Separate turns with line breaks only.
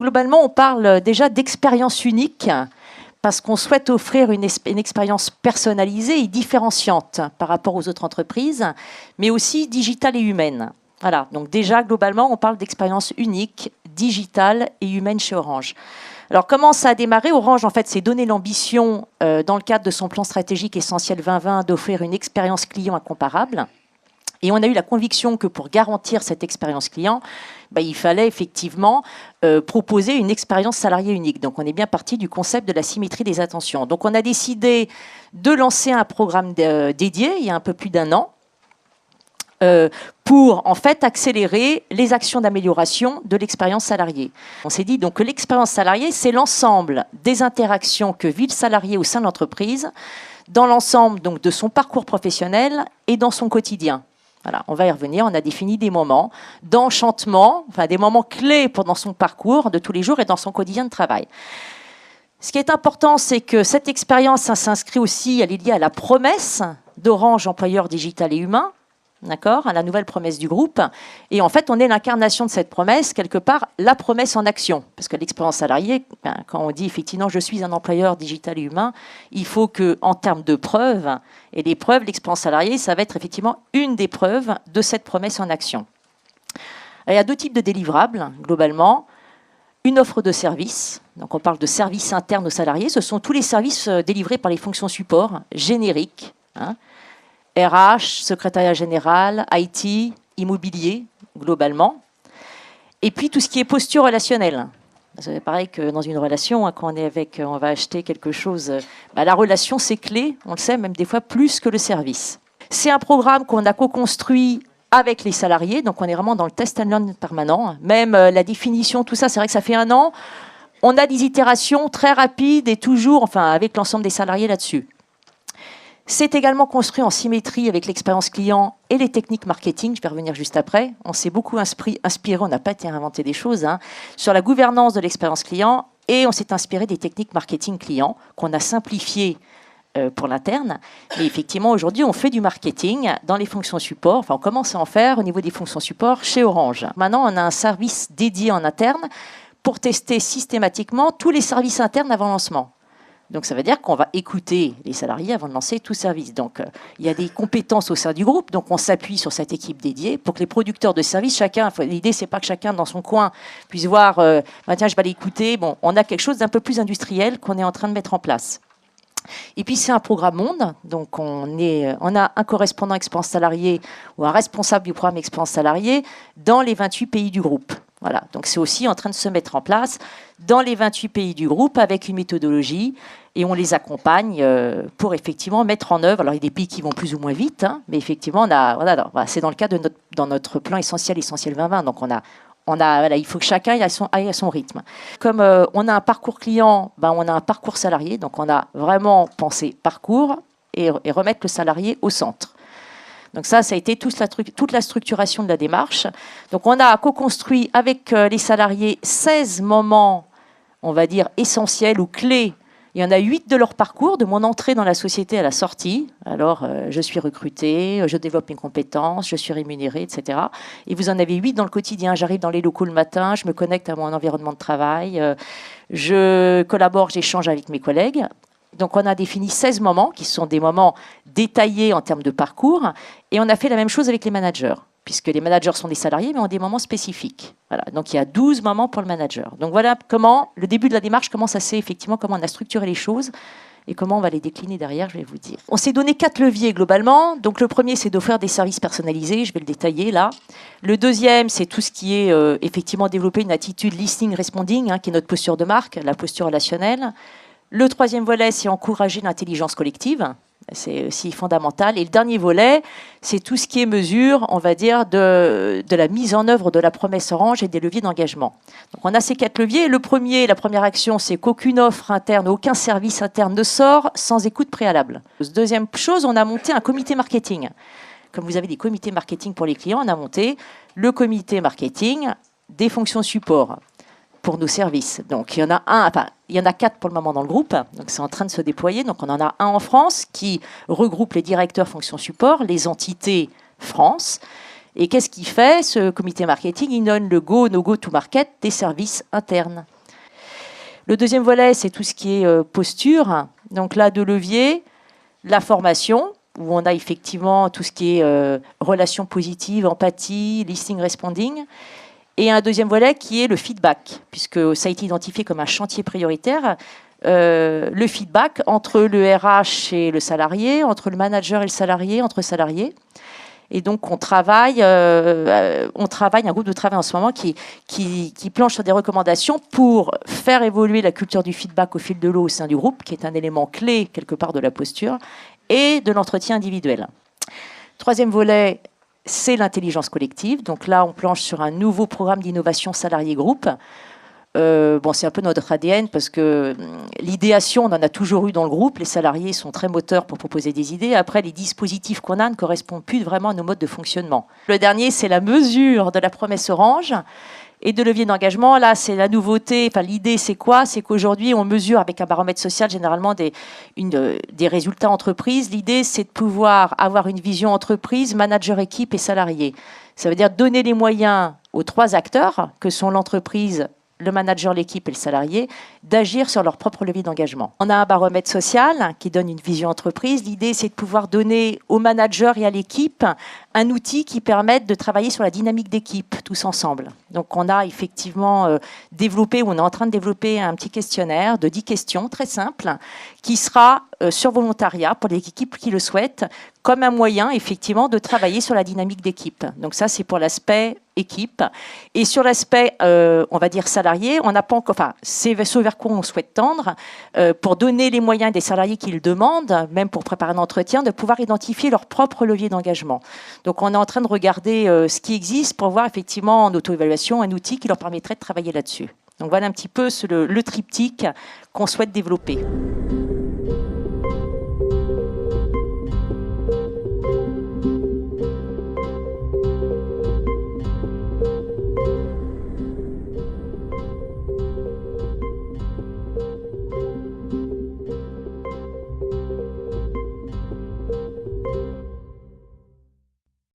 globalement, on parle déjà d'expérience unique parce qu'on souhaite offrir une expérience personnalisée et différenciante par rapport aux autres entreprises, mais aussi digitale et humaine. Voilà, donc déjà, globalement, on parle d'expérience unique, digitale et humaine chez Orange. Alors, comment ça a démarré? Orange, en fait, s'est donné l'ambition, dans le cadre de son plan stratégique essentiel 2020, d'offrir une expérience client incomparable. Et on a eu la conviction que pour garantir cette expérience client, il fallait effectivement proposer une expérience salariée unique. Donc, on est bien parti du concept de la symétrie des attentions. Donc, on a décidé de lancer un programme dédié il y a un peu plus d'un an pour en fait accélérer les actions d'amélioration de l'expérience salariée. On s'est dit donc que l'expérience salariée, c'est l'ensemble des interactions que vit le salarié au sein de l'entreprise, dans l'ensemble donc de son parcours professionnel et dans son quotidien. Voilà, on va y revenir. On a défini des moments d'enchantement, enfin des moments clés dans son parcours de tous les jours et dans son quotidien de travail. Ce qui est important, c'est que cette expérience s'inscrit aussi, elle est liée à la promesse d'Orange, employeur digital et humain, d'accord, à la nouvelle promesse du groupe. Et en fait, on est l'incarnation de cette promesse, quelque part, la promesse en action. Parce que l'expérience salariée, quand on dit effectivement je suis un employeur digital et humain, il faut qu'en termes de preuves, et les preuves, l'expérience salariée, ça va être effectivement une des preuves de cette promesse en action. Il y a deux types de délivrables, globalement. Une offre de services, donc on parle de services internes aux salariés, ce sont tous les services délivrés par les fonctions support génériques, RH, secrétariat général, IT, immobilier, globalement. Et puis tout ce qui est posture relationnelle. C'est pareil que dans une relation, quand on va acheter quelque chose, la relation c'est clé, on le sait, même des fois plus que le service. C'est un programme qu'on a co-construit avec les salariés, donc on est vraiment dans le test and learn permanent. Même la définition, tout ça, c'est vrai que ça fait un an. On a des itérations très rapides et toujours, avec l'ensemble des salariés là-dessus. C'est également construit en symétrie avec l'expérience client et les techniques marketing. Je vais revenir juste après. On s'est beaucoup inspiré, on n'a pas été inventé des choses, sur la gouvernance de l'expérience client et on s'est inspiré des techniques marketing client qu'on a simplifiées pour l'interne. Et effectivement, aujourd'hui, on fait du marketing dans les fonctions support. On commence à en faire au niveau des fonctions support chez Orange. Maintenant, on a un service dédié en interne pour tester systématiquement tous les services internes avant lancement. Donc, ça veut dire qu'on va écouter les salariés avant de lancer tout service. Donc, il y a des compétences au sein du groupe. Donc, on s'appuie sur cette équipe dédiée pour que les producteurs de services, l'idée, c'est pas que chacun dans son coin puisse voir, tiens, je vais aller écouter. Bon, on a quelque chose d'un peu plus industriel qu'on est en train de mettre en place. Et puis, c'est un programme monde. Donc, on a un correspondant expérience salariée ou un responsable du programme expérience salariée dans les 28 pays du groupe. Voilà, donc c'est aussi en train de se mettre en place dans les 28 pays du groupe avec une méthodologie et on les accompagne pour effectivement mettre en œuvre. Alors il y a des pays qui vont plus ou moins vite, mais effectivement c'est dans le cadre de notre plan essentiel 2020. Donc il faut que chacun aille à son rythme. Comme on a un parcours client, on a un parcours salarié, donc on a vraiment pensé parcours et remettre le salarié au centre. Donc ça a été toute la structuration de la démarche. Donc on a co-construit avec les salariés 16 moments, on va dire, essentiels ou clés. Il y en a 8 de leur parcours, de mon entrée dans la société à la sortie. Alors, je suis recruté, je développe mes compétences, je suis rémunéré, etc. Et vous en avez 8 dans le quotidien. J'arrive dans les locaux le matin, je me connecte à mon environnement de travail, je collabore, j'échange avec mes collègues. Donc, on a défini 16 moments qui sont des moments détaillés en termes de parcours. Et on a fait la même chose avec les managers, puisque les managers sont des salariés, mais ont des moments spécifiques. Voilà. Donc, il y a 12 moments pour le manager. Donc, voilà comment, le début de la démarche, comment on a structuré les choses et comment on va les décliner derrière, je vais vous dire. On s'est donné 4 leviers globalement. Donc, le premier, c'est d'offrir des services personnalisés. Je vais le détailler là. Le deuxième, c'est tout ce qui est effectivement développer une attitude listening responding, qui est notre posture de marque, la posture relationnelle. Le troisième volet, c'est encourager l'intelligence collective. C'est aussi fondamental. Et le dernier volet, c'est tout ce qui est mesure, on va dire, de la mise en œuvre de la promesse Orange et des leviers d'engagement. Donc, on a ces 4 leviers. La première action, c'est qu'aucune offre interne, aucun service interne ne sort sans écoute préalable. Deuxième chose, on a monté un comité marketing. Comme vous avez des comités marketing pour les clients, on a monté le comité marketing des fonctions support pour nos services. Donc, il y en a 4 pour le moment dans le groupe. Donc, c'est en train de se déployer. Donc, on en a un en France qui regroupe les directeurs fonctions support, les entités France. Et qu'est-ce qu'il fait, ce comité marketing? Il donne le go, no go to market des services internes. Le deuxième volet, c'est tout ce qui est posture. Donc là, 2 leviers, la formation, où on a effectivement tout ce qui est relations positives, empathie, listening, responding. Et un deuxième volet qui est le feedback, puisque ça a été identifié comme un chantier prioritaire. Le feedback entre le RH et le salarié, entre le manager et le salarié, entre salariés. Et donc, on travaille un groupe de travail en ce moment qui planche sur des recommandations pour faire évoluer la culture du feedback au fil de l'eau au sein du groupe, qui est un élément clé, quelque part, de la posture, et de l'entretien individuel. Troisième volet, c'est l'intelligence collective. Donc là, on planche sur un nouveau programme d'innovation salarié groupe. C'est un peu notre ADN parce que l'idéation, on en a toujours eu dans le groupe. Les salariés sont très moteurs pour proposer des idées. Après, les dispositifs qu'on a ne correspondent plus vraiment à nos modes de fonctionnement. Le dernier, c'est la mesure de la promesse orange et de levier d'engagement. Là, c'est la nouveauté. Enfin, l'idée, c'est quoi? C'est qu'aujourd'hui, on mesure avec un baromètre social généralement des résultats entreprises. L'idée, c'est de pouvoir avoir une vision entreprise, manager, équipe et salarié. Ça veut dire donner les moyens aux 3 acteurs, que sont l'entreprise, le manager, l'équipe et le salarié, d'agir sur leur propre levier d'engagement. On a un baromètre social qui donne une vision entreprise. L'idée, c'est de pouvoir donner au manager et à l'équipe un outil qui permette de travailler sur la dynamique d'équipe, tous ensemble. Donc, on a effectivement développé, ou on est en train de développer un petit questionnaire de 10 questions, très simple, qui sera sur volontariat pour les équipes qui le souhaitent, comme un moyen, effectivement, de travailler sur la dynamique d'équipe. Donc ça, c'est pour l'aspect équipe. Et sur l'aspect, on va dire, salarié, on n'a pas encore... Enfin, c'est ce vers quoi on souhaite tendre, pour donner les moyens des salariés qui le demandent, même pour préparer un entretien, de pouvoir identifier leur propre levier d'engagement. Donc, on est en train de regarder ce qui existe pour voir, effectivement, en auto-évaluation, un outil qui leur permettrait de travailler là-dessus. Donc, voilà un petit peu le triptyque qu'on souhaite développer.